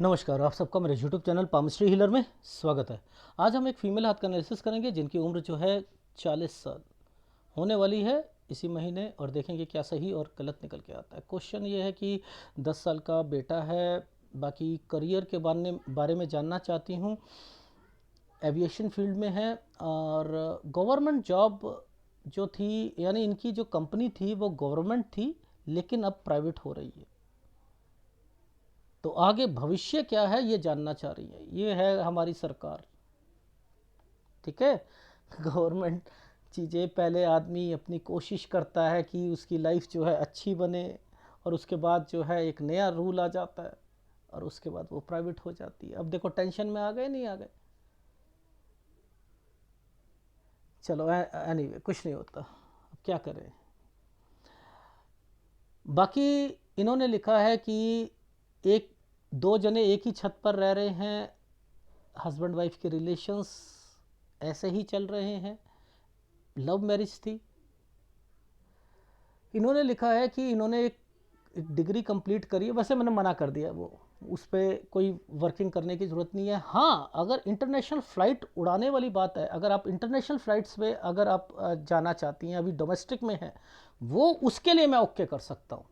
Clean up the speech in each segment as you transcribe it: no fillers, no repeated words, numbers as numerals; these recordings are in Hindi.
नमस्कार, आप सबका मेरे यूट्यूब चैनल पामस्ट्री हीलर में स्वागत है। आज हम एक फीमेल हाथ का एनालिसिस करेंगे जिनकी उम्र जो है 40 साल होने वाली है इसी महीने, और देखेंगे क्या सही और गलत निकल के आता है। क्वेश्चन ये है कि 10 साल का बेटा है, बाकी करियर के बारे में जानना चाहती हूँ। एविएशन फील्ड में है और गवर्नमेंट जॉब जो थी, यानी इनकी जो कंपनी थी वो गवर्नमेंट थी लेकिन अब प्राइवेट हो रही है। तो आगे भविष्य क्या है ये जानना चाह रही है। ये है हमारी सरकार, ठीक है। गवर्नमेंट चीज़ें, पहले आदमी अपनी कोशिश करता है कि उसकी लाइफ जो है अच्छी बने, और उसके बाद जो है एक नया रूल आ जाता है और उसके बाद वो प्राइवेट हो जाती है। अब देखो टेंशन में आ गए, नहीं आ गए। चलो एनीवे कुछ नहीं होता, अब क्या करें। बाकी इन्होंने लिखा है कि एक दो जने एक ही छत पर रह रहे हैं, हस्बैंड वाइफ के रिलेशंस ऐसे ही चल रहे हैं, लव मैरिज थी। इन्होंने लिखा है कि इन्होंने एक डिग्री कंप्लीट करी है, वैसे मैंने मना कर दिया, वो उस पर कोई वर्किंग करने की ज़रूरत नहीं है। हाँ, अगर इंटरनेशनल फ़्लाइट उड़ाने वाली बात है, अगर आप इंटरनेशनल फ़्लाइट्स में अगर आप जाना चाहती हैं, अभी डोमेस्टिक में है वो, उसके लिए मैं ओके कर सकता हूँ,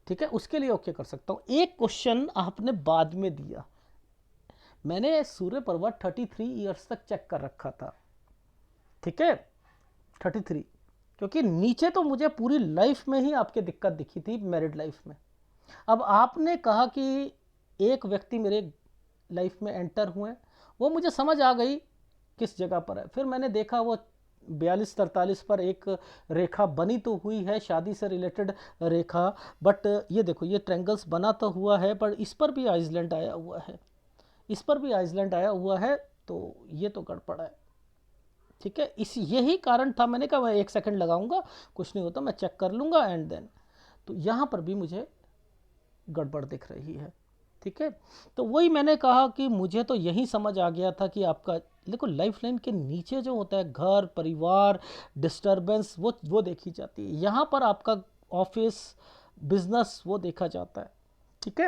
ठीक है, उसके लिए ओके कर सकता हूँ। एक क्वेश्चन आपने बाद में दिया, मैंने सूर्य पर्वत 33 ईयर्स तक चेक कर रखा था, ठीक है, 33, क्योंकि नीचे तो मुझे पूरी लाइफ में ही आपके दिक्कत दिखी थी, मैरिड लाइफ में। अब आपने कहा कि एक व्यक्ति मेरे लाइफ में एंटर हुए, वो मुझे समझ आ गई किस जगह पर है। फिर मैंने देखा वो 42-43 पर एक रेखा बनी तो हुई है, शादी से रिलेटेड रेखा, बट ये देखो ये ट्रैंगल्स बना तो हुआ है, पर इस पर भी आइसलैंड आया हुआ है, इस पर भी आइसलैंड आया हुआ है, तो ये तो गड़बड़ है, ठीक है। इस यही कारण था, मैंने कहा मैं 1 सेकंड लगाऊंगा, कुछ नहीं होता, मैं चेक कर लूँगा एंड देन। तो यहाँ पर भी मुझे गड़बड़ दिख रही है, ठीक है। तो वही मैंने कहा कि मुझे तो यही समझ आ गया था कि आपका देखो लाइफ लाइन के नीचे जो होता है घर परिवार डिस्टर्बेंस, वो देखी जाती है। यहाँ पर आपका ऑफिस बिजनेस वो देखा जाता है, ठीक है।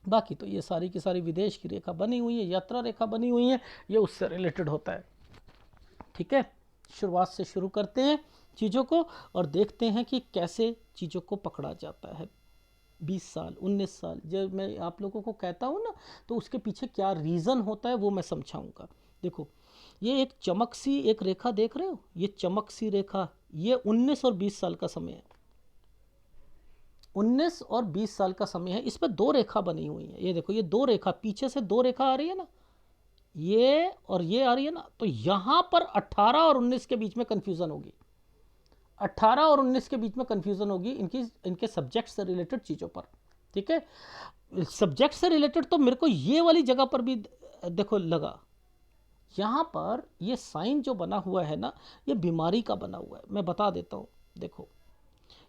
बाकी तो ये सारी की सारी विदेश की रेखा बनी हुई है, यात्रा रेखा बनी हुई है, ये उससे रिलेटेड होता है, ठीक है। शुरुआत से शुरू करते हैं चीज़ों को और देखते हैं कि कैसे चीज़ों को पकड़ा जाता है। 20 साल 19 साल जब मैं आप लोगों को कहता हूँ ना, तो उसके पीछे क्या रीज़न होता है वो मैं समझाऊंगा। देखो ये एक चमक सी एक रेखा देख रहे हो, ये चमक सी रेखा, ये 19 और 20 साल का समय है, 19 और 20 साल का समय है। इस पर दो रेखा बनी हुई है, ये देखो ये दो रेखा, पीछे से दो रेखा आ रही है ना, ये और ये आ रही है ना, तो यहाँ पर 18 और 19 के बीच में कंफ्यूजन होगी, 18 और 19 के बीच में कंफ्यूजन होगी इनके सब्जेक्ट से रिलेटेड चीज़ों पर, ठीक है। सब्जेक्ट से रिलेटेड तो मेरे को ये वाली जगह पर भी देखो लगा, यहाँ पर ये साइन जो बना हुआ है ना, ये बीमारी का बना हुआ है, मैं बता देता हूँ। देखो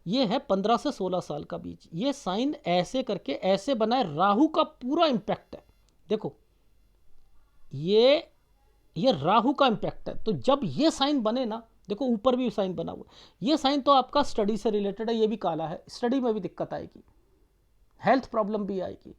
ये है 15 से 16 साल का बीच, ये साइन ऐसे करके ऐसे बना है, राहु का पूरा इंपैक्ट है। देखो ये राहु का इंपैक्ट है, तो जब ये साइन बने ना, देखो ऊपर भी साइन बना हुआ है, ये साइन तो आपका स्टडी से रिलेटेड है, ये भी काला है, स्टडी में भी दिक्कत आएगी, हेल्थ प्रॉब्लम भी आएगी,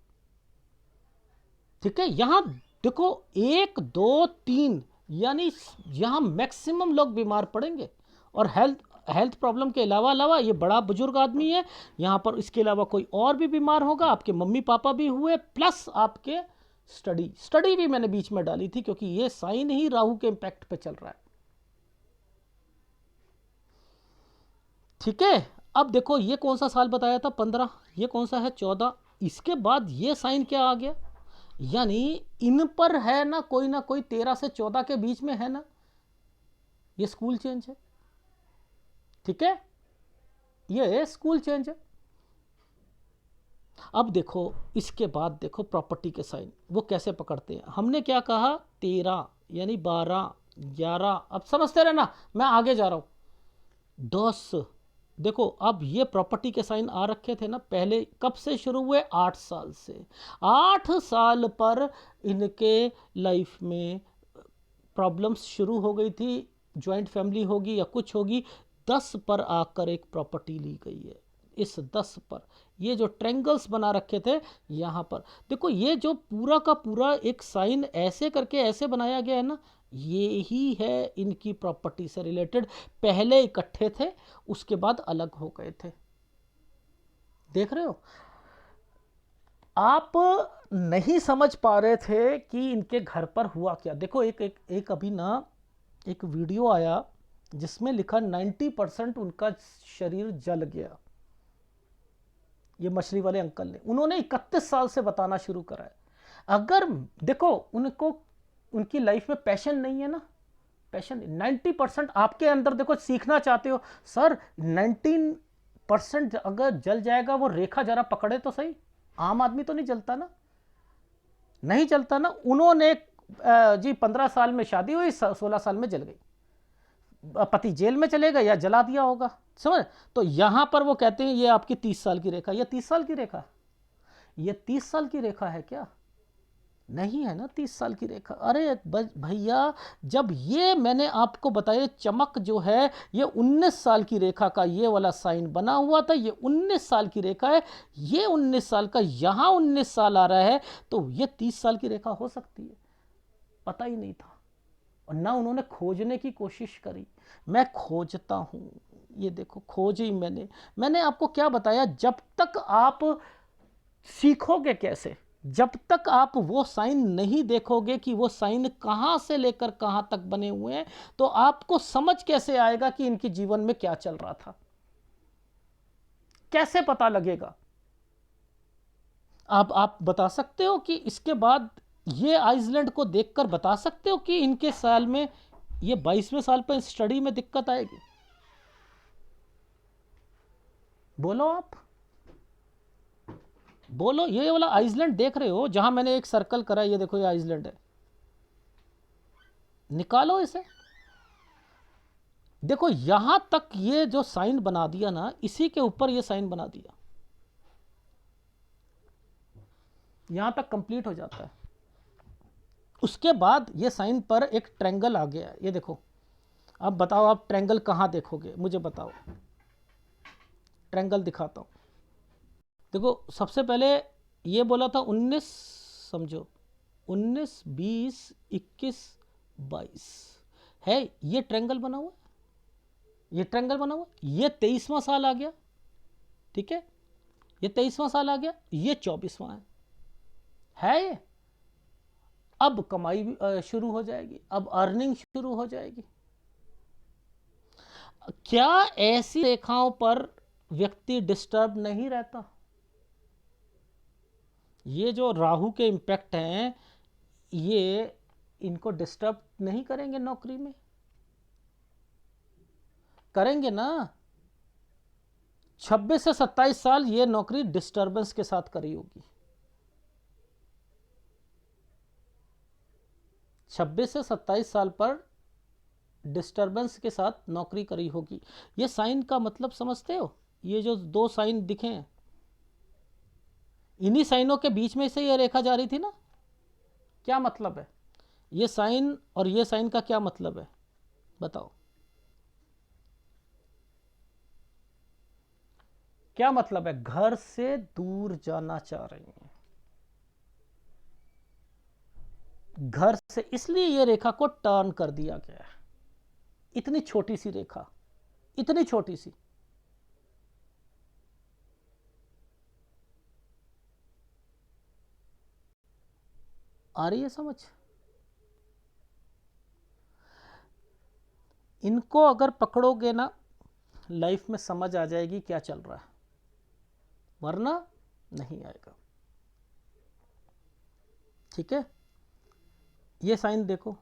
ठीक है। यहां देखो 1 2 3, यानी यहां मैक्सिमम लोग बीमार पड़ेंगे, और हेल्थ प्रॉब्लम के अलावा अलावा ये बड़ा बुजुर्ग आदमी है यहाँ पर, इसके अलावा कोई और भी बीमार होगा, आपके मम्मी पापा भी हुए, प्लस आपके स्टडी भी मैंने बीच में डाली थी, क्योंकि ये साइन ही राहु के इंपैक्ट पे चल रहा है, ठीक है। अब देखो ये कौन सा साल बताया था, 15, ये कौन सा है, 14, इसके बाद ये साइन क्या आ गया, यानी इन पर है ना कोई 13 से 14 के बीच में है ना, ये स्कूल चेंज है, ठीक है, ये स्कूल चेंज है। अब देखो इसके बाद देखो प्रॉपर्टी के साइन वो कैसे पकड़ते हैं। हमने क्या कहा, 13 यानी 12 11, अब समझते रहना, मैं आगे जा रहा हूं, 10। देखो अब ये प्रॉपर्टी के साइन आ रखे थे ना, पहले कब से शुरू हुए, 8 साल से, 8 साल पर इनके लाइफ में प्रॉब्लम्स शुरू हो गई थी, जॉइंट फैमिली होगी या कुछ होगी, 10 पर आकर एक प्रॉपर्टी ली गई है, इस 10 पर ये जो ट्रेंगल्स बना रखे थे यहाँ पर देखो, ये जो पूरा का पूरा एक साइन ऐसे करके ऐसे बनाया गया है ना, ये ही है इनकी प्रॉपर्टी से रिलेटेड। पहले इकट्ठे थे, उसके बाद अलग हो गए थे। देख रहे हो, आप नहीं समझ पा रहे थे कि इनके घर पर हुआ क्या। देखो एक अभी ना एक वीडियो आया जिसमें लिखा 90% उनका शरीर जल गया। ये मछली वाले अंकल ने, उन्होंने 31 साल से बताना शुरू करा है। अगर देखो उनको उनकी लाइफ में पैशन नहीं है ना, पैशन 90% आपके अंदर देखो, सीखना चाहते हो सर, 19% अगर जल जाएगा वो रेखा जरा पकड़े तो सही। आम आदमी तो नहीं जलता ना, नहीं जलता ना। उन्होंने जी 15 साल में शादी हुई, 16 साल में जल गई, पति जेल में चलेगा या जला दिया होगा, समझ। तो यहां पर वो कहते हैं ये आपकी 30 साल की रेखा। ये 30 साल की रेखा, ये 30 साल की रेखा है क्या? नहीं है ना 30 साल की रेखा। अरे भैया, जब ये मैंने आपको बताया चमक जो है, ये 19 साल की रेखा का ये वाला साइन बना हुआ था, ये 19 साल की रेखा है। ये 19 साल का, यहां 19 साल आ रहा है, तो ये 30 साल की रेखा हो सकती है? पता ही नहीं था, और ना उन्होंने खोजने की कोशिश करी। मैं खोजता हूं, ये देखो खोजी मैंने आपको क्या बताया, जब तक आप सीखोगे कैसे, जब तक आप वो साइन नहीं देखोगे कि वो साइन कहां से लेकर कहां तक बने हुए हैं, तो आपको समझ कैसे आएगा कि इनके जीवन में क्या चल रहा था? कैसे पता लगेगा? आप बता सकते हो कि इसके बाद ये आइसलैंड को देखकर बता सकते हो कि इनके साल में, ये 22वें साल पर स्टडी में दिक्कत आएगी? बोलो आप, बोलो। ये वाला आइसलैंड देख रहे हो जहां मैंने एक सर्कल करा, ये देखो ये आइसलैंड है, निकालो इसे। देखो यहां तक ये जो साइन बना दिया ना, इसी के ऊपर ये साइन बना दिया, यहां तक कंप्लीट हो जाता है। उसके बाद ये साइन पर एक ट्रायंगल आ गया, ये देखो। अब बताओ आप ट्रायंगल कहां देखोगे, मुझे बताओ। ट्रायंगल दिखाता हूं, देखो। सबसे पहले ये बोला था 19, समझो 19, 20, 21, 22 है, ये ट्रायंगल बना हुआ, ये ट्रायंगल बना हुआ। ये 23वां साल आ गया, ठीक है, ये 23वां साल आ गया, ये 24वां है ये। अब कमाई शुरू हो जाएगी, अब अर्निंग शुरू हो जाएगी। क्या ऐसी रेखाओं पर व्यक्ति डिस्टर्ब नहीं रहता? ये जो राहु के इंपैक्ट हैं, ये इनको डिस्टर्ब नहीं करेंगे नौकरी में? करेंगे ना। 26 से 27 साल ये नौकरी डिस्टर्बेंस के साथ करी होगी। 26 से 27 साल पर डिस्टर्बेंस के साथ नौकरी करी होगी। ये साइन का मतलब समझते हो? ये जो दो साइन दिखे हैं, इन्हीं साइनों के बीच में से ये रेखा जा रही थी ना। क्या मतलब है ये साइन और ये साइन का, क्या मतलब है बताओ? क्या मतलब है? घर से दूर जाना चाह रही हैं, घर से, इसलिए ये रेखा को टर्न कर दिया गया है। इतनी छोटी सी रेखा, इतनी छोटी सी। आ रही है समझ? इनको अगर पकड़ोगे ना, लाइफ में समझ आ जाएगी क्या चल रहा है, वरना नहीं आएगा। ठीक है, ये साइन देखो,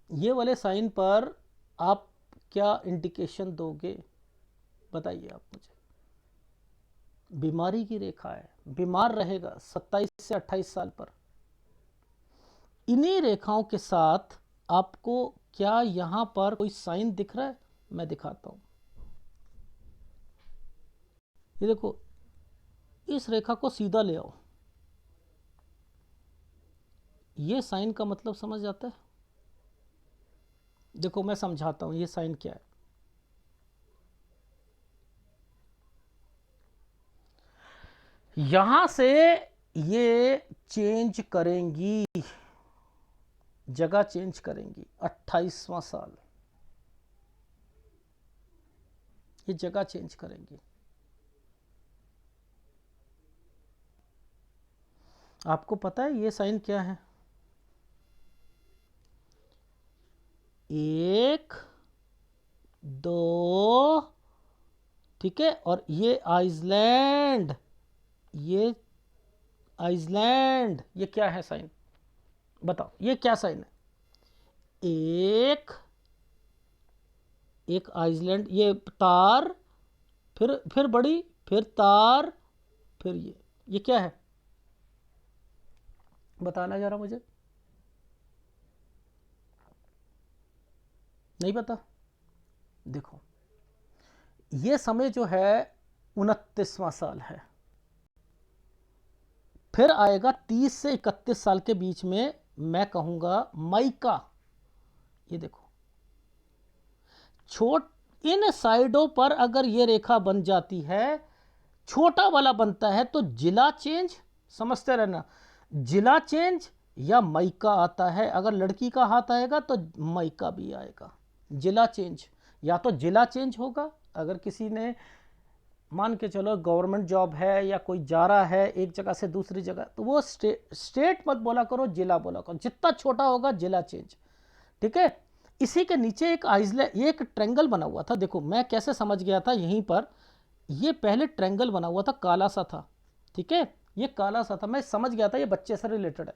ये वाले साइन पर आप क्या इंडिकेशन दोगे, बताइए आप मुझे। बीमारी की रेखा है, बीमार रहेगा 27 से 28 साल पर। इन्हीं रेखाओं के साथ आपको क्या यहां पर कोई साइन दिख रहा है? मैं दिखाता हूं, ये देखो, इस रेखा को सीधा ले आओ। ये साइन का मतलब समझ आता है? देखो मैं समझाता हूँ ये साइन क्या है। यहां से ये चेंज करेंगी, जगह चेंज करेंगी। 28वां साल ये जगह चेंज करेंगी। आपको पता है ये साइन क्या है? 1 2, ठीक है, और ये आइसलैंड, ये आइसलैंड, ये क्या है साइन? बताओ ये क्या साइन है? एक एक आइसलैंड, ये तार, फिर बड़ी, फिर तार, फिर ये क्या है? बताना जरा मुझे। नहीं पता? देखो ये समय जो है 29वां साल है। फिर आएगा 30 से 31 साल के बीच में, मैं कहूंगा माइका। ये देखो छोट, इन साइडों पर अगर ये रेखा बन जाती है, छोटा वाला बनता है, तो जिला चेंज, समझते रहना, जिला चेंज या माइका आता है। अगर लड़की का हाथ आएगा तो माइका भी आएगा। जिला चेंज, या तो जिला चेंज होगा, अगर किसी ने मान के चलो गवर्नमेंट जॉब है या कोई जा रहा है एक जगह से दूसरी जगह, तो वो स्टेट मत बोला करो, जिला बोला करो, जितना छोटा होगा जिला चेंज, ठीक है। इसी के नीचे एक आइसलैंड, ये एक ट्रेंगल बना हुआ था। देखो मैं कैसे समझ गया था, यहीं पर ये पहले ट्रेंगल बना हुआ था, काला सा था, ठीक है, ये काला सा था, मैं समझ गया था ये बच्चे से रिलेटेड है,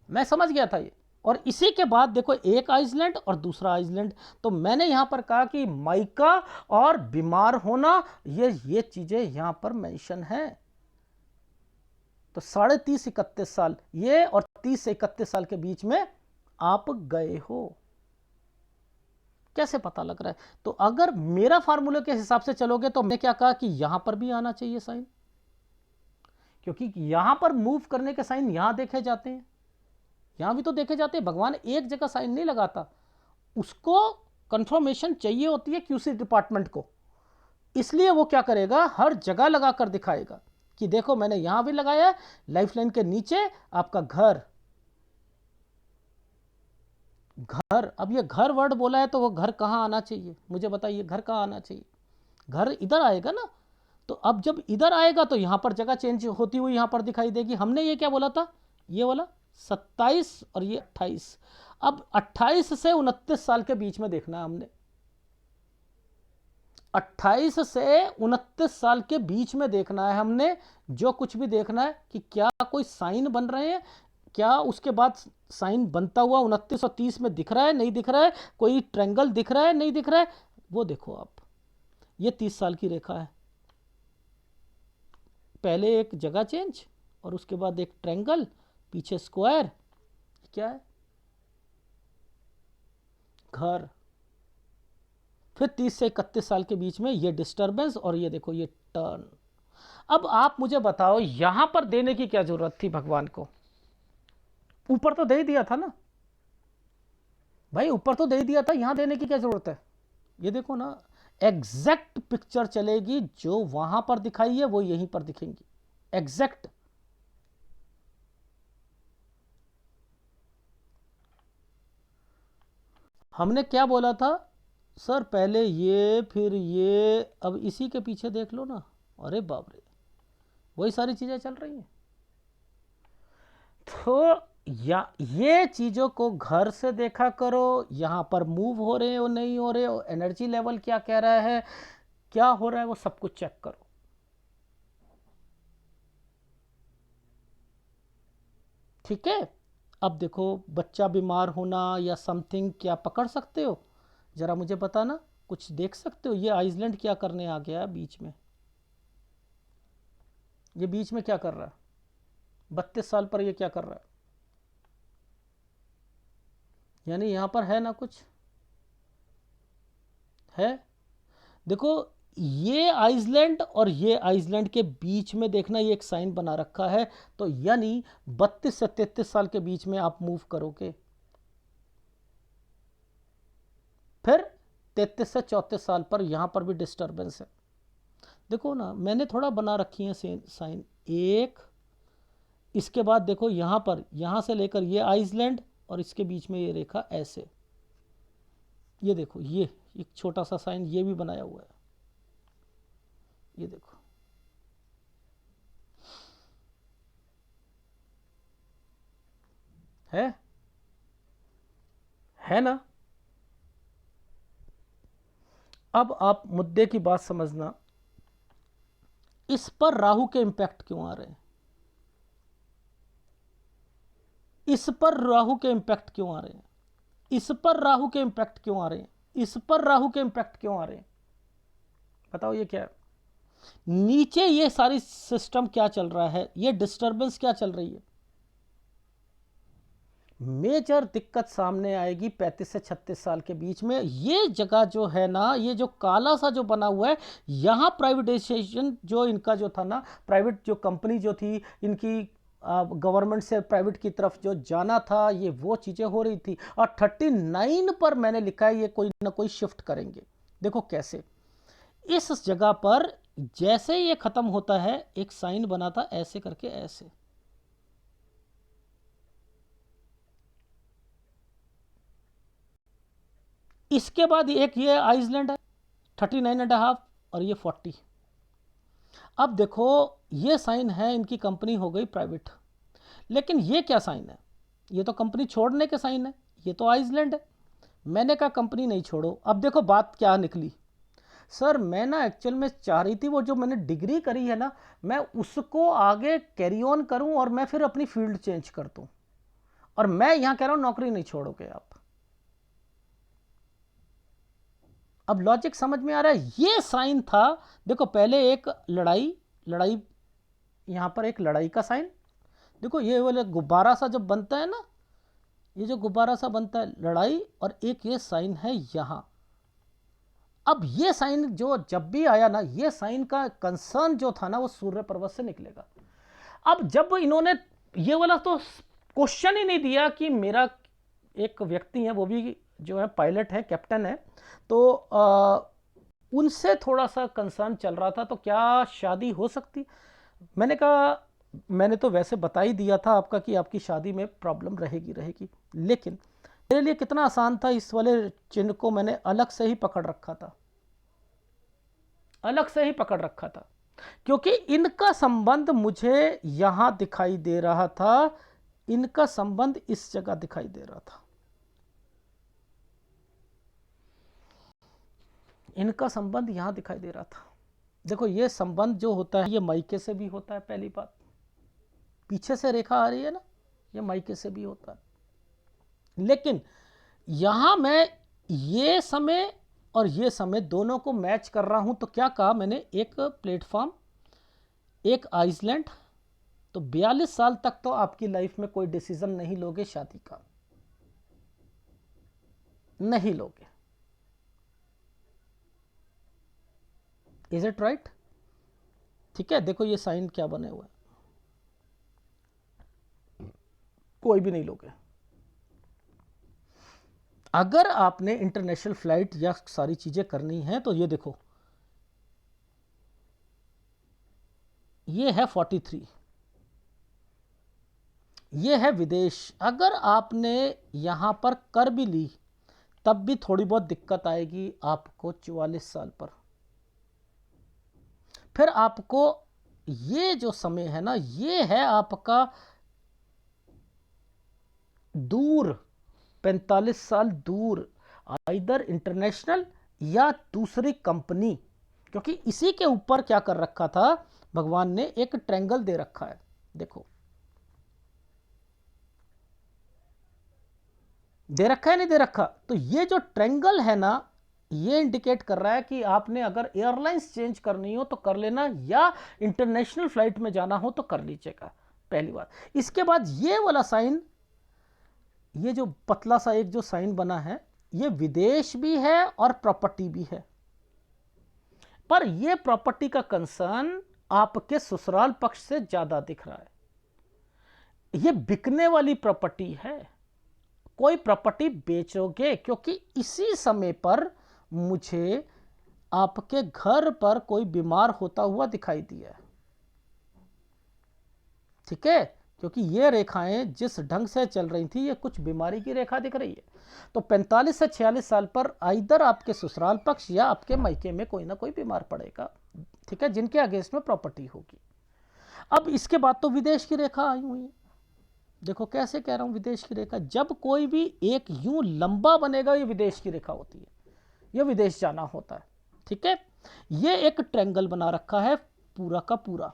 मैं समझ गया था ये। और इसी के बाद देखो एक आइसलैंड और दूसरा आइसलैंड, तो मैंने यहां पर कहा कि माइका और बीमार होना, ये चीजें यहां पर मेंशन है। तो 30.5 31 साल ये, और 30 से 31 साल के बीच में आप गए हो। कैसे पता लग रहा है? तो अगर मेरा फार्मूले के हिसाब से चलोगे तो मैं क्या कहा कि यहां पर भी आना चाहिए साइन, क्योंकि यहां पर मूव करने के साइन यहां देखे जाते हैं, यहां भी तो देखे जाते हैं। भगवान एक जगह साइन नहीं लगाता, उसको कंफर्मेशन चाहिए होती है क्यूसी डिपार्टमेंट को, इसलिए वो क्या करेगा, हर जगह लगाकर दिखाएगा कि देखो मैंने यहां भी लगाया, लाइफलाइन के नीचे आपका घर। घर, अब ये घर वर्ड बोला है तो वो घर कहां आना चाहिए, मुझे बताइए घर कहां आना चाहिए? घर इधर आएगा ना। तो अब जब इधर आएगा तो यहां पर जगह चेंज होती हुई यहां पर दिखाई देगी। हमने ये क्या बोला था, ये वाला 27 और ये 28। अब 28 से 29 साल के बीच में देखना है हमने, 28 से 29 साल के बीच में देखना है हमने, जो कुछ भी देखना है कि क्या कोई साइन बन रहे हैं, क्या उसके बाद साइन बनता हुआ 29 और 30 में दिख रहा है, नहीं दिख रहा है, कोई ट्रेंगल दिख रहा है, नहीं दिख रहा है, वो देखो आप। ये 30 साल की रेखा है, पहले एक जगह चेंज और उसके बाद एक ट्रेंगल, पीछे स्क्वायर, क्या है, घर। फिर 30 से 31 साल के बीच में ये डिस्टर्बेंस, और ये देखो ये टर्न। अब आप मुझे बताओ यहां पर देने की क्या जरूरत थी भगवान को? ऊपर तो दे ही दिया था ना भाई, ऊपर तो दे ही दिया था, यहां देने की क्या जरूरत है? ये देखो ना, एग्जैक्ट पिक्चर चलेगी, जो वहां पर दिखाई है वो यहीं पर दिखेंगी, एग्जैक्ट। हमने क्या बोला था सर, पहले ये फिर ये, अब इसी के पीछे देख लो ना, अरे बाप रे, वही सारी चीजें चल रही हैं। तो या ये चीजों को घर से देखा करो, यहां पर मूव हो रहे हो नहीं हो रहे हो, एनर्जी लेवल क्या कह रहा है, क्या हो रहा है, वो सब कुछ चेक करो, ठीक है। अब देखो बच्चा बीमार होना या समथिंग, क्या पकड़ सकते हो? जरा मुझे बताना, कुछ देख सकते हो? ये आइसलैंड क्या करने आ गया है बीच में, ये बीच में क्या कर रहा है, 32 साल पर ये क्या कर रहा है? यानी यहां पर है ना कुछ है। देखो ये आइसलैंड और ये आइसलैंड के बीच में देखना, ये एक साइन बना रखा है, तो यानी 32 से 33 साल के बीच में आप मूव करोगे। फिर 33 से 34 साल पर यहाँ पर भी डिस्टर्बेंस है। देखो ना, मैंने थोड़ा बना रखी है साइन एक, इसके बाद देखो यहाँ पर, यहाँ से लेकर ये आइसलैंड और इसके बीच में ये रेखा ऐसे, ये देखो ये एक छोटा सा साइन ये भी बनाया हुआ है, ये देखो। है ना। अब आप मुद्दे की बात समझना, इस पर राहु के इंपैक्ट क्यों आ रहे हैं, इस पर राहु के इंपैक्ट क्यों आ रहे हैं, इस पर राहु के इंपैक्ट क्यों आ रहे हैं, इस पर राहु के इंपैक्ट क्यों आ रहे हैं, बताओ ये क्या है। नीचे ये सारी सिस्टम क्या चल रहा है, ये डिस्टर्बेंस क्या चल रही है। मेजर दिक्कत सामने आएगी 35 से 36 साल के बीच में। ये जगह जो है ना, ये जो काला सा जो बना हुआ है, यहाँ प्राइवेटाइजेशन जो इनका जो था ना, प्राइवेट जो कंपनी जो थी इनकी, गवर्नमेंट से प्राइवेट की तरफ जो जाना था, ये वो चीज़ें हो रही थी। और 39 पर मैंने लिखा है ये कोई ना कोई शिफ्ट करेंगे। देखो कैसे, इस जगह पर जैसे ये खत्म होता है, एक साइन बना था ऐसे करके, ऐसे इसके बाद एक ये आइसलैंड है 39.5 और ये 40। अब देखो ये साइन है, इनकी कंपनी हो गई प्राइवेट, लेकिन ये क्या साइन है, ये तो कंपनी छोड़ने के साइन है, ये तो आइसलैंड है। मैंने कहा कंपनी नहीं छोड़ो। अब देखो बात क्या निकली, सर मैं ना एक्चुअल में चाह रही थी वो जो मैंने डिग्री करी है ना, मैं उसको आगे कैरी ऑन करूं और मैं फिर अपनी फील्ड चेंज कर दूं, और मैं यहां कह रहा हूं नौकरी नहीं छोड़ोगे आप। अब लॉजिक समझ में आ रहा है। ये साइन था, देखो पहले एक लड़ाई, लड़ाई यहां पर एक लड़ाई का साइन, देखो ये वाला गुब्बारा सा जब बनता है ना, ये जो गुब्बारा सा बनता है लड़ाई, और एक ये साइन है यहां। अब ये साइन जो जब भी आया ना, ये साइन का कंसर्न जो था ना, वो सूर्य पर्वत से निकलेगा। अब जब इन्होंने ये वाला तो क्वेश्चन ही नहीं दिया कि मेरा एक व्यक्ति है, वो भी जो है पायलट है, कैप्टन है, तो उनसे थोड़ा सा कंसर्न चल रहा था, तो क्या शादी हो सकती। मैंने कहा, मैंने तो वैसे बता ही दिया था आपका कि आपकी शादी में प्रॉब्लम रहेगी रहेगी, लेकिन मेरे लिए कितना आसान था, इस वाले चिन्ह को मैंने अलग से ही पकड़ रखा था, अलग से ही पकड़ रखा था, क्योंकि इनका संबंध मुझे यहां दिखाई दे रहा था, इनका संबंध इस जगह दिखाई दे रहा था, इनका संबंध यहां दिखाई दे रहा था। देखो ये संबंध जो होता है, ये मायके से भी होता है, पहली बात, पीछे से रेखा आ रही है ना, ये मायके से भी होता है। लेकिन यहां मैं ये समय और ये समय दोनों को मैच कर रहा हूं, तो क्या कहा मैंने, एक प्लेटफॉर्म, एक आइसलैंड, तो 42 साल तक तो आपकी लाइफ में कोई डिसीजन नहीं लोगे शादी का, नहीं लोगे। Is it right. ठीक है, देखो ये साइन क्या बने हुए हैं, कोई भी नहीं लोगे। अगर आपने इंटरनेशनल फ्लाइट या सारी चीजें करनी है, तो ये देखो, ये है 43, ये है विदेश। अगर आपने यहां पर कर भी ली, तब भी थोड़ी बहुत दिक्कत आएगी आपको 44 साल पर। फिर आपको ये जो समय है ना, ये है आपका दूर, 45 साल दूर, आइदर इंटरनेशनल या दूसरी कंपनी, क्योंकि इसी के ऊपर क्या कर रखा था भगवान ने, एक ट्रायंगल दे रखा है, देखो दे रखा है नहीं दे रखा। तो ये जो ट्रायंगल है ना, ये इंडिकेट कर रहा है कि आपने अगर एयरलाइंस चेंज करनी हो तो कर लेना, या इंटरनेशनल फ्लाइट में जाना हो तो कर लीजिएगा, पहली बात। इसके बाद ये वाला साइन, ये जो पतला सा एक जो साइन बना है, ये विदेश भी है और प्रॉपर्टी भी है, पर ये प्रॉपर्टी का कंसर्न आपके ससुराल पक्ष से ज्यादा दिख रहा है, ये बिकने वाली प्रॉपर्टी है, कोई प्रॉपर्टी बेचोगे, क्योंकि इसी समय पर मुझे आपके घर पर कोई बीमार होता हुआ दिखाई दिया है। ठीक है, क्योंकि ये रेखाएं जिस ढंग से चल रही थी, ये कुछ बीमारी की रेखा दिख रही है। तो 45 से 46 साल पर इधर आपके ससुराल पक्ष या आपके मायके में कोई ना कोई बीमार पड़ेगा। ठीक है, जिनके अगेंस्ट में प्रॉपर्टी होगी। अब इसके बाद तो विदेश की रेखा आई हुई है। देखो कैसे कह रहा हूं, विदेश की रेखा, जब कोई भी एक यूं लंबा बनेगा, ये विदेश की रेखा होती है, ये विदेश जाना होता है। ठीक है, ये एक ट्रायंगल बना रखा है पूरा का पूरा,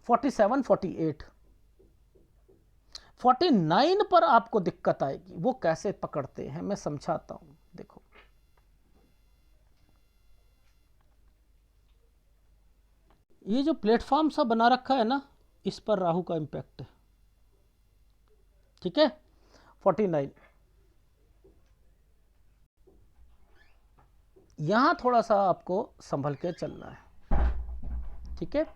47, 48, 49 पर आपको दिक्कत आएगी। वो कैसे पकड़ते हैं मैं समझाता हूं। देखो, ये जो प्लेटफॉर्म सा बना रखा है ना, इस पर राहु का इंपैक्ट है। ठीक है, 49, यहां थोड़ा सा आपको संभल के चलना है। ठीक है,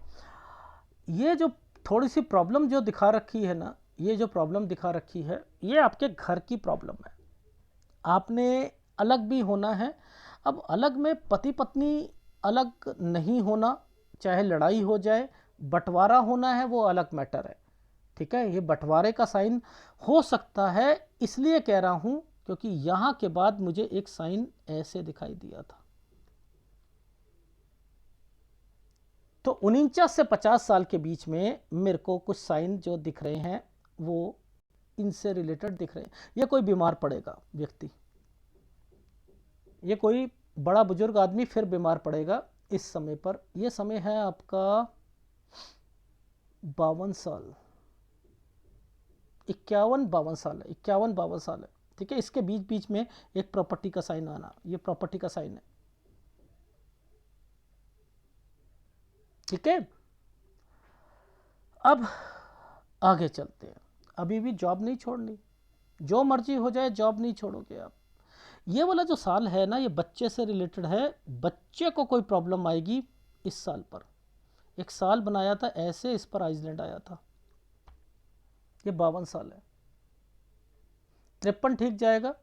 ये जो थोड़ी सी प्रॉब्लम जो दिखा रखी है ना, ये जो प्रॉब्लम दिखा रखी है, ये आपके घर की प्रॉब्लम है। आपने अलग भी होना है। अब अलग में पति पत्नी अलग नहीं होना, चाहे लड़ाई हो जाए, बंटवारा होना है, वो अलग मैटर है। ठीक है, ये बंटवारे का साइन हो सकता है, इसलिए कह रहा हूं क्योंकि यहां के बाद मुझे एक साइन ऐसे दिखाई दिया था। तो 49 से 50 साल के बीच में मेरे को कुछ साइन जो दिख रहे हैं वो इनसे रिलेटेड दिख रहे हैं। ये कोई बीमार पड़ेगा व्यक्ति, ये कोई बड़ा बुजुर्ग आदमी फिर बीमार पड़ेगा इस समय पर। ये समय है आपका 52 साल, 51-52 साल है, 51-52 साल है। ठीक है, इसके बीच बीच में एक प्रॉपर्टी का साइन आना, ये प्रॉपर्टी का साइन है। ठीक है, अब आगे चलते हैं। अभी भी जॉब नहीं छोड़नी, जो मर्जी हो जाए जॉब नहीं छोड़ोगे आप। ये वाला जो साल है ना, ये बच्चे से रिलेटेड है। बच्चे को कोई प्रॉब्लम आएगी इस साल पर। एक साल बनाया था ऐसे, इस पर आइसलैंड आया था। ये 52 साल है, 53 ठीक जाएगा।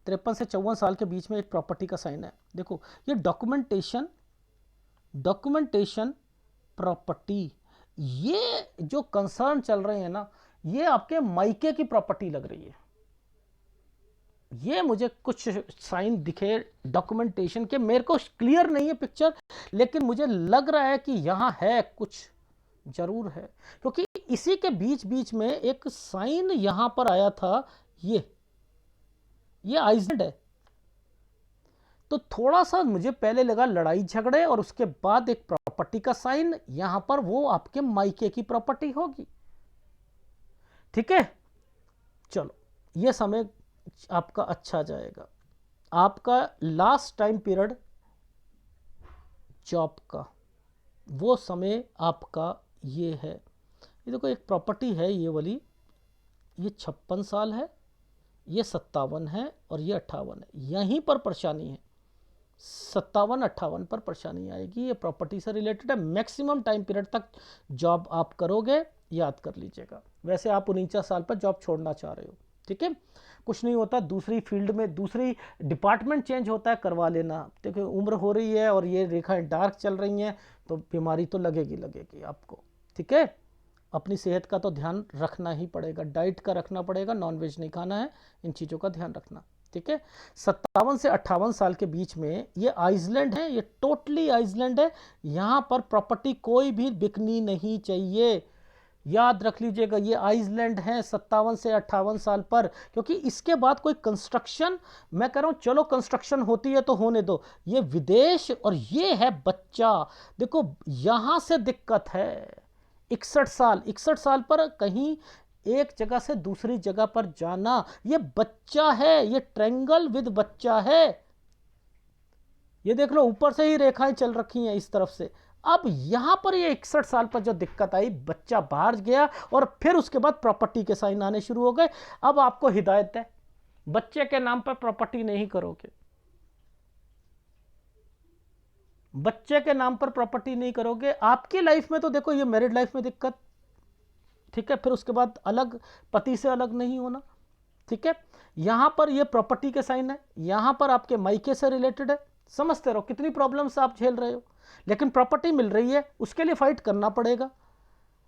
53 से 54 साल के बीच में एक प्रॉपर्टी का साइन है। देखो, ये डॉक्यूमेंटेशन प्रॉपर्टी, ये जो कंसर्न चल रहे हैं ना, ये आपके मायके की प्रॉपर्टी लग रही है। ये मुझे कुछ साइन दिखे डॉक्यूमेंटेशन के, मेरे को क्लियर नहीं है पिक्चर, लेकिन मुझे लग रहा है कि यहां है कुछ, जरूर है, क्योंकि इसी के बीच बीच में एक साइन यहां पर आया था। ये आइसलैंड है। तो थोड़ा सा मुझे पहले लगा लड़ाई झगड़े, और उसके बाद एक प्रॉपर्टी का साइन यहां पर, वो आपके मायके की प्रॉपर्टी होगी। ठीक है, चलो, ये समय आपका अच्छा जाएगा। आपका लास्ट टाइम पीरियड जॉब का, वो समय आपका ये है। ये देखो, एक प्रॉपर्टी है ये वाली, ये 56 साल है, ये 57 है, और ये 58 है। यहीं पर परेशानी है, 57-58 पर परेशानी आएगी। ये प्रॉपर्टी से रिलेटेड है। मैक्सिमम टाइम पीरियड तक जॉब आप करोगे, याद कर लीजिएगा। वैसे आप 49 साल पर जॉब छोड़ना चाह रहे हो, ठीक है, कुछ नहीं होता, दूसरी फील्ड में, दूसरी डिपार्टमेंट चेंज होता है, करवा लेना। देखिए, उम्र हो रही है और ये रेखाएं डार्क चल रही हैं, तो बीमारी तो लगेगी आपको। ठीक है, अपनी सेहत का तो ध्यान रखना ही पड़ेगा, डाइट का रखना पड़ेगा, नॉनवेज नहीं खाना है, इन चीज़ों का ध्यान रखना। ठीक है, 57 से 58 साल के बीच में ये आइसलैंड है, ये टोटली आइसलैंड है। यहाँ पर प्रॉपर्टी कोई भी बिकनी नहीं चाहिए, याद रख लीजिएगा। ये आइसलैंड है 57 से 58 साल पर, क्योंकि इसके बाद कोई कंस्ट्रक्शन, मैं कह रहा हूं चलो कंस्ट्रक्शन होती है तो होने दो, ये विदेश और ये है बच्चा। देखो, यहां से दिक्कत है। 61 साल पर कहीं एक जगह से दूसरी जगह पर जाना, ये बच्चा है, ये ट्रायंगल विद बच्चा है। ये देख लो, ऊपर से ही रेखाएं चल रखी हैं इस तरफ से। अब यहां पर ये 61 साल पर जो दिक्कत आई, बच्चा बाहर गया और फिर उसके बाद प्रॉपर्टी के साइन आने शुरू हो गए। अब आपको हिदायत है, बच्चे के नाम पर प्रॉपर्टी नहीं करोगे, बच्चे के नाम पर प्रॉपर्टी नहीं करोगे। आपकी लाइफ में तो देखो, ये मैरिड लाइफ में दिक्कत, ठीक है, फिर उसके बाद अलग, पति से अलग नहीं होना, ठीक है, यहां पर ये प्रॉपर्टी के साइन है, यहां पर आपके मायके से रिलेटेड है। समझते रहो कितनी प्रॉब्लम्स आप झेल रहे हो, लेकिन प्रॉपर्टी मिल रही है, उसके लिए फाइट करना पड़ेगा।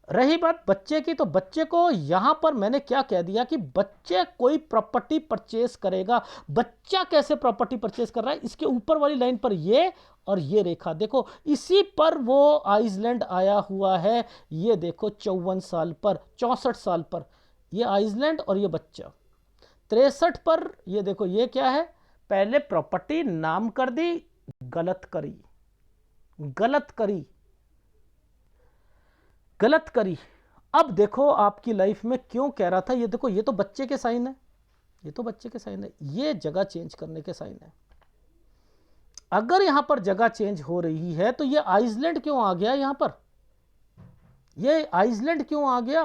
रही बात बच्चे की, तो बच्चे को यहां पर मैंने क्या कह दिया कि बच्चे कोई प्रॉपर्टी परचेस करेगा। बच्चा कैसे प्रॉपर्टी परचेस कर रहा है, इसके ऊपर वाली लाइन पर ये और ये रेखा देखो, इसी पर वो आइसलैंड आया हुआ है। ये देखो 54 साल पर, 64 साल पर ये आइसलैंड और ये बच्चा 63 पर। ये देखो ये क्या है, पहले प्रॉपर्टी नाम कर दी, गलत करी, गलत करी, गलत करी। अब देखो आपकी लाइफ में क्यों कह रहा था, ये देखो ये तो बच्चे के साइन है, ये तो बच्चे के साइन है, ये जगह चेंज करने के साइन है। अगर यहां पर जगह चेंज हो रही है तो ये आइसलैंड क्यों आ गया यहां पर, ये आइसलैंड क्यों आ गया,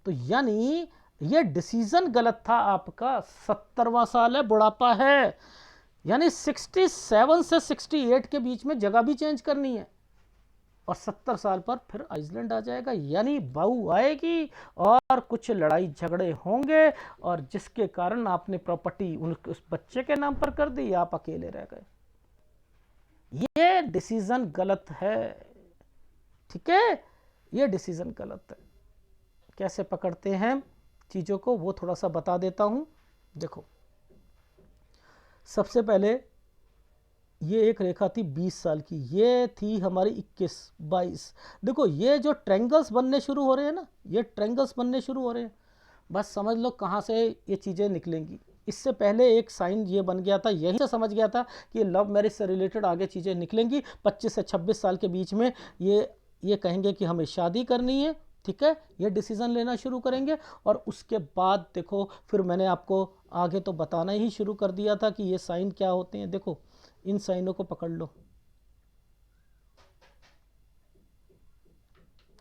तो यानी ये डिसीजन गलत था आपका। 70वां साल है, बुढ़ापा है, यानी 67 से 68 के बीच में जगह भी चेंज करनी है, और 70 साल पर फिर आइसलैंड आ जाएगा, यानी बहू आएगी और कुछ लड़ाई झगड़े होंगे, और जिसके कारण आपने प्रॉपर्टी उस बच्चे के नाम पर कर दी, आप अकेले रह गए। ये डिसीजन गलत है, ठीक है, ये डिसीजन गलत है। कैसे पकड़ते हैं चीजों को वो थोड़ा सा बता देता हूं। देखो सबसे पहले ये एक रेखा थी 20 साल की, ये थी हमारी 21, 22। देखो ये जो ट्रायंगल्स बनने शुरू हो रहे हैं ना, ये ट्रायंगल्स बनने शुरू हो रहे हैं, बस समझ लो कहाँ से ये चीज़ें निकलेंगी। इससे पहले एक साइन ये बन गया था, यहीं से समझ गया था कि लव मैरिज से रिलेटेड आगे चीज़ें निकलेंगी। 25 से 26 साल के बीच में ये कहेंगे कि हमें शादी करनी है, ठीक है, ये डिसीज़न लेना शुरू करेंगे। और उसके बाद देखो फिर मैंने आपको आगे तो बताना ही शुरू कर दिया था कि ये साइन क्या होते हैं। देखो इन साइनों को पकड़ लो,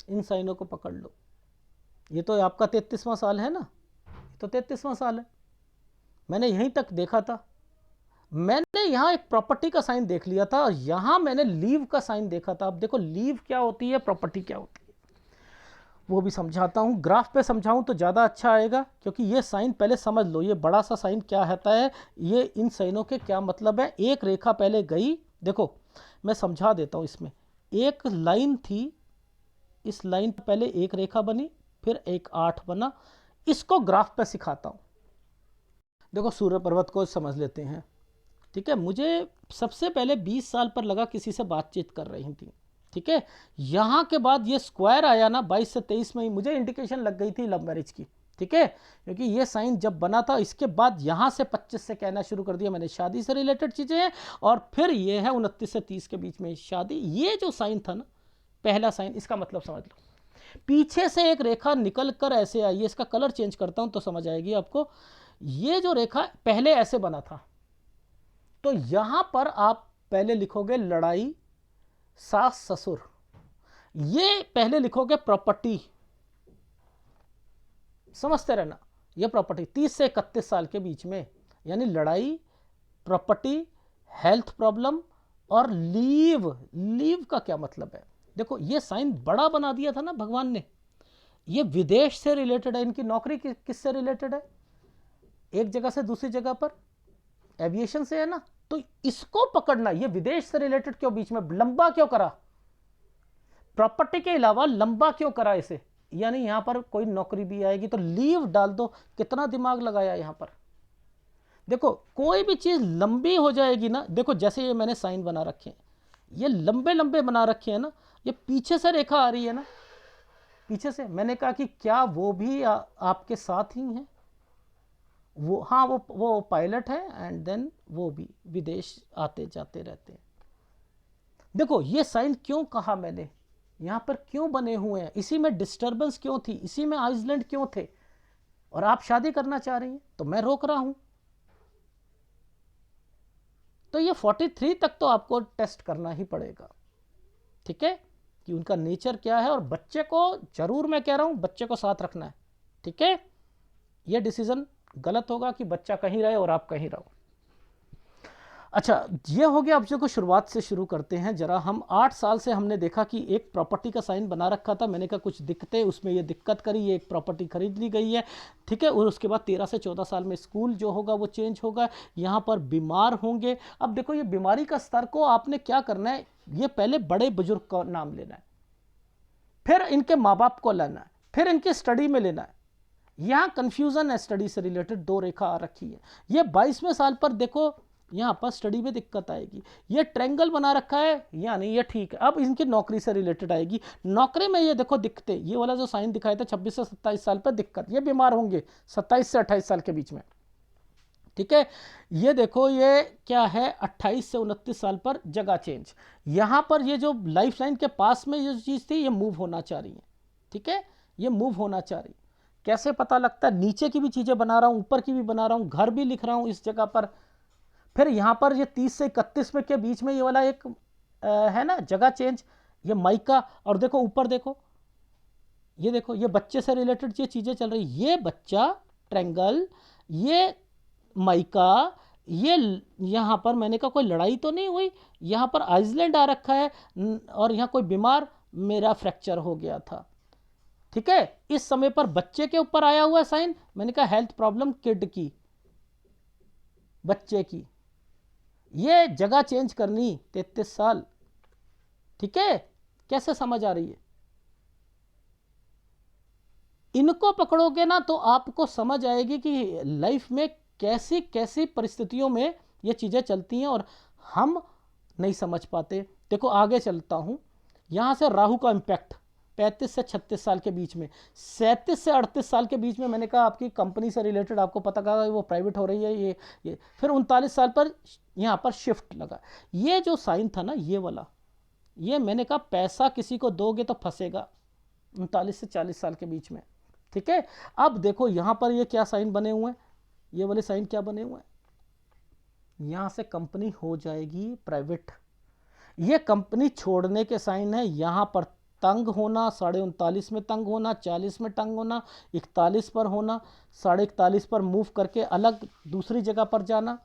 इन साइनों को पकड़ लो। ये तो आपका 33वां साल है ना, ये तो 33वां साल है। मैंने यहीं तक देखा था, मैंने यहाँ एक प्रॉपर्टी का साइन देख लिया था, और यहाँ मैंने लीव का साइन देखा था। अब देखो लीव क्या होती है, प्रॉपर्टी क्या होती है, वो भी समझाता हूँ। ग्राफ पे समझाऊँ तो ज़्यादा अच्छा आएगा, क्योंकि ये साइन पहले समझ लो, ये बड़ा सा साइन क्या होता है, ये इन साइनों के क्या मतलब है। एक रेखा पहले गई, देखो मैं समझा देता हूँ। इसमें एक लाइन थी, इस लाइन पर पहले एक रेखा बनी, फिर एक 8 बना। इसको ग्राफ पे सिखाता हूँ। देखो सूर्य पर्वत को समझ लेते हैं, ठीक है। मुझे सबसे पहले 20 साल पर लगा किसी से बातचीत कर रही थी, ठीक है। यहां के बाद ये स्क्वायर आया ना 22 से 23 में ही मुझे इंडिकेशन लग गई थी लव मैरिज की, ठीक है, क्योंकि ये साइन जब बना था। इसके बाद यहां से 25 से कहना शुरू कर दिया मैंने शादी से रिलेटेड चीजें हैं, और फिर ये है 29 से 30 के बीच में शादी। ये जो साइन था ना पहला साइन, इसका मतलब समझ लो। पीछे से एक रेखा निकल कर ऐसे आई है, इसका कलर चेंज करता हूं तो समझ आएगी आपको। ये जो रेखा पहले ऐसे बना था, तो यहां पर आप पहले लिखोगे लड़ाई, सास ससुर, ये पहले लिखोगे प्रॉपर्टी, समझते रहना, ये प्रॉपर्टी 30 से 31 साल के बीच में, यानी लड़ाई, प्रॉपर्टी, हेल्थ प्रॉब्लम और लीव। लीव का क्या मतलब है, देखो ये साइन बड़ा बना दिया था ना भगवान ने, ये विदेश से रिलेटेड है, इनकी नौकरी किससे रिलेटेड है, एक जगह से दूसरी जगह पर, एविएशन से है ना, तो इसको पकड़ना। ये विदेश से रिलेटेड क्यों बीच में लंबा क्यों करा, प्रॉपर्टी के अलावा लंबा क्यों करा इसे, यानी यहां पर कोई नौकरी भी आएगी तो लीव डाल दो। कितना दिमाग लगाया यहां पर। देखो कोई भी चीज लंबी हो जाएगी ना, देखो जैसे ये मैंने साइन बना रखे हैं, ये लंबे लंबे बना रखे हैं ना, ये पीछे से रेखा आ रही है ना, पीछे से। मैंने कहा कि क्या वो भी आपके साथ ही हैं, वो हाँ वो पायलट है, एंड देन वो भी विदेश आते जाते रहते हैं। देखो ये साइन क्यों कहा मैंने, यहां पर क्यों बने हुए हैं, इसी में डिस्टरबेंस क्यों थी, इसी में आइसलैंड क्यों थे, और आप शादी करना चाह रही हैं तो मैं रोक रहा हूं। तो ये 43 तक तो आपको टेस्ट करना ही पड़ेगा, ठीक है, कि उनका नेचर क्या है। और बच्चे को जरूर मैं कह रहा हूं, बच्चे को साथ रखना है, ठीक है। ये डिसीजन गलत होगा कि बच्चा कहीं रहे और आप कहीं रहो। अच्छा, ये हो गया। अब जो शुरुआत से शुरू करते हैं जरा हम। 8 साल से हमने देखा कि एक प्रॉपर्टी का साइन बना रखा था। मैंने कहा कुछ दिक्कतें, उसमें ये दिक्कत करी, ये एक प्रॉपर्टी खरीद ली गई है, ठीक है। और उसके बाद 13 से 14 साल में स्कूल जो होगा वो चेंज होगा, यहाँ पर बीमार होंगे। अब देखो ये बीमारी का स्तर को आपने क्या करना है, ये पहले बड़े बुजुर्ग का नाम लेना है, फिर इनके माँ बाप को लेना है, फिर इनकी स्टडी में लेना है। यहां कंफ्यूजन है, स्टडी से रिलेटेड 2 रेखा आ रखी है। ये 22वें साल पर देखो यहां पर स्टडी में दिक्कत आएगी। ये ट्रायंगल बना रखा है, यानी ये ठीक है। अब इनकी नौकरी से रिलेटेड आएगी, नौकरी में ये देखो दिक्कतें, ये वाला जो साइन दिखाया था 26 से 27 साल पर दिक्कत, ये बीमार होंगे 27 से 28 साल के बीच में, ठीक है। ये देखो ये क्या है, 28 से 29 साल पर जगह चेंज। यहां पर ये जो लाइफ लाइन के पास में ये चीज थी, ये मूव होना चाह रही है, ठीक है। ये मूव होना चाह रही, कैसे पता लगता है, नीचे की भी चीजें बना रहा हूं, ऊपर की भी बना रहा हूं, घर भी लिख रहा हूं इस जगह पर। फिर यहां पर ये 30 से 31 में के बीच में ये वाला एक है ना जगह चेंज, ये माइका। और देखो ऊपर देखो, ये देखो ये बच्चे से रिलेटेड ये चीजें चल रही, ये बच्चा, ट्रायंगल, ये माइका, ये यहां पर मैंने कहा कोई लड़ाई तो नहीं हुई, यहां पर आइसलैंड आ रखा है, और यहां कोई बीमार, मेरा फ्रैक्चर हो गया था, ठीक है। इस समय पर बच्चे के ऊपर आया हुआ साइन, मैंने कहा हेल्थ प्रॉब्लम किड की, बच्चे की। ये जगह चेंज करनी 33 साल, ठीक है। कैसे समझ आ रही है, इनको पकड़ोगे ना तो आपको समझ आएगी कि लाइफ में कैसी कैसी परिस्थितियों में ये चीजें चलती हैं और हम नहीं समझ पाते। देखो आगे चलता हूं, यहां से राहु का इंपैक्ट 35 से 36 साल के बीच में, 37 से 38 साल के बीच में, मैंने कहा आपकी कंपनी से रिलेटेड आपको पता कहा वो प्राइवेट हो रही है ये। फिर 39 साल पर यहां पर शिफ्ट लगा। ये जो साइन था ना ये वाला, ये मैंने कहा पैसा किसी को दोगे तो फंसेगा 39 से 40 साल के बीच में, ठीक है। अब देखो यहां पर ये क्या साइन बने हुए हैं, ये वाले साइन क्या बने हुए हैं, यहां से कंपनी हो जाएगी प्राइवेट। ये कंपनी छोड़ने के साइन है, यहां पर तंग होना, 39.5 में तंग होना, 40 में तंग होना, 41 पर होना, 41.5 पर मूव करके अलग दूसरी जगह पर जाना,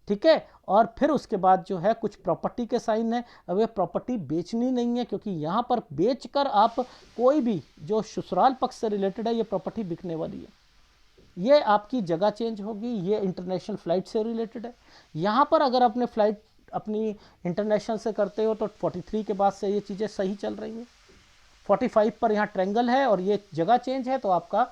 ठीक है। और फिर उसके बाद जो है कुछ प्रॉपर्टी के साइन है। अब ये प्रॉपर्टी बेचनी नहीं है, क्योंकि यहां पर बेचकर आप कोई भी जो ससुराल पक्ष से रिलेटेड है ये प्रॉपर्टी बिकने वाली है। ये आपकी जगह चेंज होगी, ये इंटरनेशनल फ्लाइट से रिलेटेड है। यहां पर अगर अपने फ्लाइट अपनी इंटरनेशनल से करते हो तो 43 के बाद से ये चीज़ें सही चल रही हैं। 45 पर यहाँ ट्रायंगल है और ये जगह चेंज है, तो आपका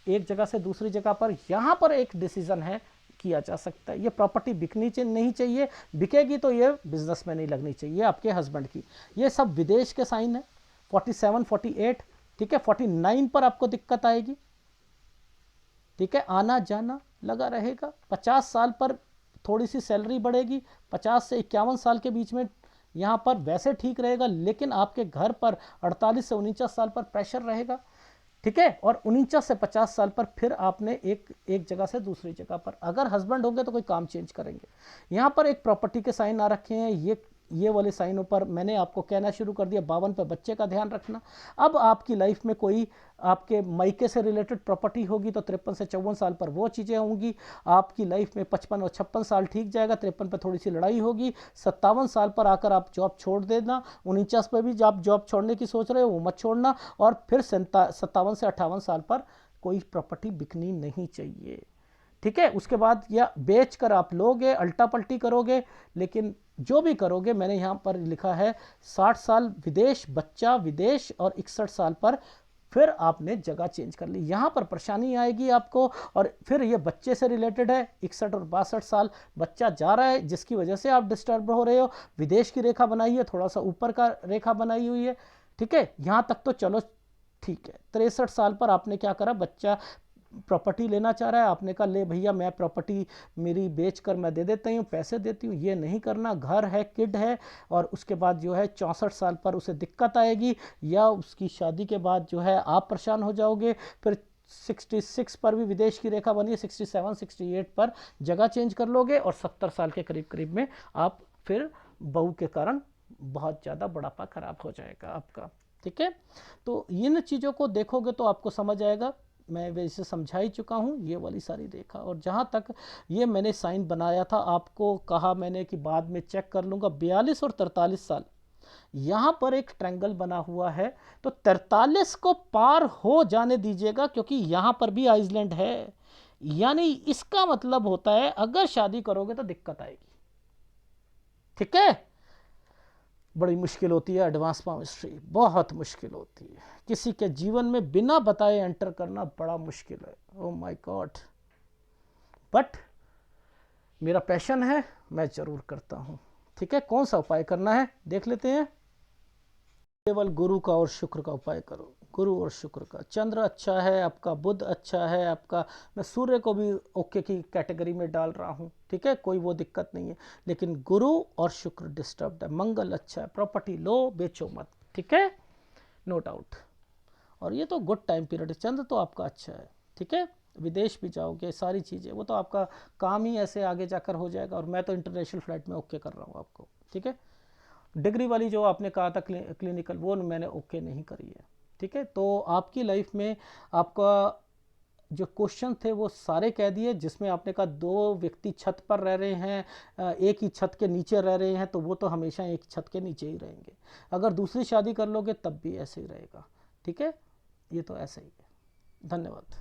एक जगह से दूसरी जगह पर यहाँ पर एक डिसीजन है, किया जा सकता है। ये प्रॉपर्टी बिकनी नहीं चाहिए, बिकेगी तो ये बिजनेस में नहीं लगनी चाहिए आपके हस्बैंड की। ये सब विदेश के साइन है। 47, 48, ठीक है। 49 पर आपको दिक्कत आएगी, ठीक है, आना जाना लगा रहेगा। 50 साल पर थोड़ी सी सैलरी बढ़ेगी, 50 से 51 साल के बीच में यहाँ पर वैसे ठीक रहेगा, लेकिन आपके घर पर 48 से 49 साल पर प्रेशर रहेगा, ठीक है। और 49 से 50 साल पर फिर आपने एक जगह से दूसरी जगह पर, अगर हस्बैंड होंगे तो कोई काम चेंज करेंगे। यहाँ पर एक प्रॉपर्टी के साइन आ रखे हैं, ये वाले साइनों पर मैंने आपको कहना शुरू कर दिया। 52 पर बच्चे का ध्यान रखना। अब आपकी लाइफ में कोई आपके मायके से रिलेटेड प्रॉपर्टी होगी तो 53 से 54 साल पर वो चीज़ें होंगी। आपकी लाइफ में 55 और 56 साल ठीक जाएगा, 53 पर थोड़ी सी लड़ाई होगी। 57 साल पर आकर आप जॉब छोड़ देना। 49 पर भी आप जॉब छोड़ने की सोच रहे हो वो मत छोड़ना। और फिर 57 से 58 साल पर कोई प्रॉपर्टी बिकनी नहीं चाहिए, ठीक है। उसके बाद या बेच कर आप लोगे, अल्टा पल्टी करोगे, लेकिन जो भी करोगे, मैंने यहां पर लिखा है 60 साल विदेश, बच्चा विदेश, और 61 साल पर फिर आपने जगह चेंज कर ली। यहां पर परेशानी आएगी आपको। और फिर ये बच्चे से रिलेटेड है, 61 और 62 साल बच्चा जा रहा है, जिसकी वजह से आप डिस्टर्ब हो रहे हो। विदेश की रेखा बनाई है, थोड़ा सा ऊपर का रेखा बनाई हुई है, ठीक है। यहां तक तो चलो ठीक है। 63 साल पर आपने क्या करा, बच्चा प्रॉपर्टी लेना चाह रहा है, आपने कहा ले भैया मैं प्रॉपर्टी मेरी बेचकर मैं दे देता हूँ, पैसे देती हूँ। ये नहीं करना, घर है, किड है। और उसके बाद जो है 64 साल पर उसे दिक्कत आएगी, या उसकी शादी के बाद जो है आप परेशान हो जाओगे। फिर 66 पर भी विदेश की रेखा बनी है, 67, 68 पर जगह चेंज कर लोगे। और 70 साल के करीब करीब में आप फिर बहू के कारण बहुत ज़्यादा बुढ़ापा खराब हो जाएगा आपका, ठीक है। तो इन चीज़ों को देखोगे तो आपको समझ आएगा। मैं वैसे समझा ही चुका हूँ, ये वाली सारी रेखा। और जहाँ तक ये मैंने साइन बनाया था, आपको कहा मैंने कि बाद में चेक कर लूँगा, 42 और 43 साल यहाँ पर एक ट्रायंगल बना हुआ है, तो 43 को पार हो जाने दीजिएगा, क्योंकि यहाँ पर भी आइसलैंड है। यानी इसका मतलब होता है अगर शादी करोगे तो दिक्कत आएगी। ठीक है, बड़ी मुश्किल होती है एडवांस पामिस्ट्री, बहुत मुश्किल होती है। किसी के जीवन में बिना बताए एंटर करना बड़ा मुश्किल है। ओह माय गॉड, बट मेरा पैशन है, मैं जरूर करता हूँ। ठीक है, कौन सा उपाय करना है देख लेते हैं। केवल गुरु का और शुक्र का उपाय करो, गुरु और शुक्र का। चंद्र अच्छा है आपका, बुध अच्छा है आपका, मैं सूर्य को भी ओके की कैटेगरी में डाल रहा हूँ। ठीक है, कोई वो दिक्कत नहीं है, लेकिन गुरु और शुक्र डिस्टर्ब्ड है। मंगल अच्छा है, प्रॉपर्टी लो, बेचो मत। ठीक है, नो डाउट। और ये तो गुड टाइम पीरियड है, चंद्र तो आपका अच्छा है। ठीक है, विदेश भी जाओगे, सारी चीज़ें, वो तो आपका काम ही ऐसे आगे जाकर हो जाएगा। और मैं तो इंटरनेशनल फ्लाइट में ओके कर रहा हूँ आपको। ठीक है, डिग्री वाली जो आपने कहा था क्लिनिकल, वो मैंने ओके नहीं करी है। ठीक है, तो आपकी लाइफ में आपका जो क्वेश्चन थे वो सारे कह दिए। जिसमें आपने कहा 2 व्यक्ति छत पर रह रहे हैं, एक ही छत के नीचे रह रहे हैं, तो वो तो हमेशा एक छत के नीचे ही रहेंगे। अगर दूसरी शादी कर लोगे तब भी ऐसे ही रहेगा। ठीक है, ये तो ऐसे ही है। धन्यवाद।